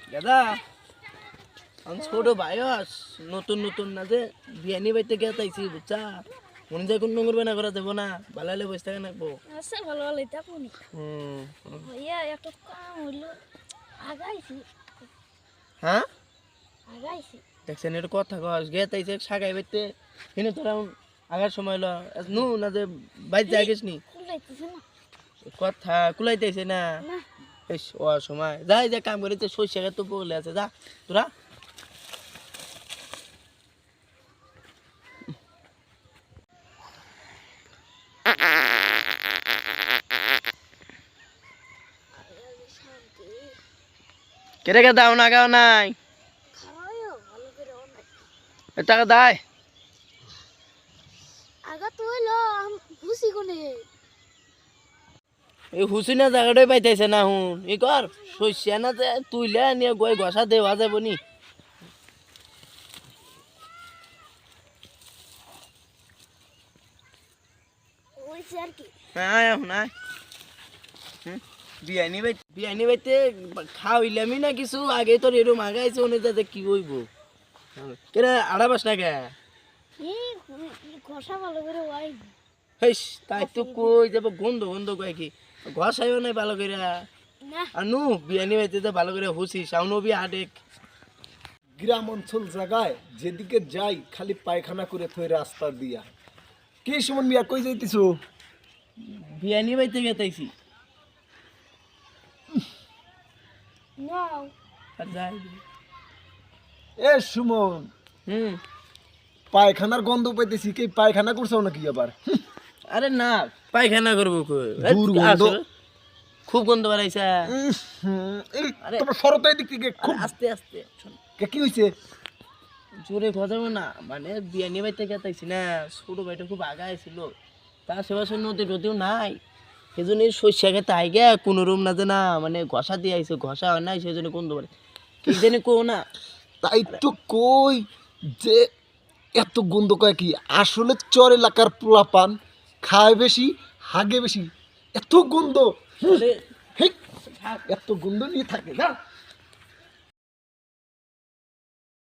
দাদা আমি ছোট ভাইস নতুন নতুন না যে বিয়ানি বাইতে গেতাইছি বুঝছা মনে যায় কোন নোংর বেনা করা দেবো না ভালো বসে থাকে নাকবো আচ্ছা ভালো ভালো থাকুনি হুম ভাইয়া একটা কাম হইলো আগাইছি হ্যাঁ আগাইছি দেখছেন এটা কথা কস গেতাইছে সাগাই বাইতে কিন্তু তোরা আগার সময় ল নু না যে বাইতে আগিস নি কুলাইতেছে না কথা কুলাইতেছে না না বেশ ও সময় যাই যা কাম করেছে সইষা তো বলে আছে যা তোরা কেটে কে দাও না গাও নাই খাওয়াইও ভালো করে অনেক টাকা দায় আগা তো হইলো খুশি কোনে এই হুসিনা জায়গাটাই পাইতেছে না হুন ই কর সইষা না যে তুইলে নিয়ে গই ঘষা দেওয়া যাবো নি ওইছে আর কি আয় এখন আয় বিয়ানি বাইতে খাওয়াইলামই না কিছু আগে তোর এরম আগাইছে অনেক যাতে কি হইব কেরা আড়া বাস না কে এই ঘষা ভালো করে ওয়াই হেস তাই তো কই যাব গন্ধ গন্ধ কয় কি ঘষাইও নাই ভালো করে না আর নু বিয়ানি বাইতে তো ভালো করে হুসি সাউনো বি আডেক গ্রাম অঞ্চল জায়গায় যেদিকে যাই খালি পায়খানা করে থই রাস্তা দিয়া কি সুমন মিয়া কই যাইতেছো বিয়ানি বাইতে গেতাইছি নাও আর যাই এ সুমন হুম পায়খানার গন্ধ পাইতেছি কি পায়খানা করছো নাকি আবার আরে না পায়খানা করবো কই দুর্গন্ধ। আসলে খুব গন্ধ বাড়াইছে আরে- তোমার সরতাই দিক থেকে খুব আস্তে আস্তে শোন। কি হইছে জোরে খজাবো না মানে বিয়ানি বাইতে গেতাইছি না ছোট ভাইটা খুব আগায় ছিল তার আশেপাশে নদী টদিও নাই সেজন্য শস্যা খেতে আই গে কোনো রুম না যে না মানে ঘষা দিয়ে আইছে ঘষা হয় নাই সেজন্য গন্ধ পারে কি জানি কো না তাই তো কই যে এত গন্ধ কয় কি আসলে চর এলাকার পোলাপান খায় বেশি হাগে বেশি এত গন্ধ তাহলে হেই, এত গন্ধ নিয়ে থাকে না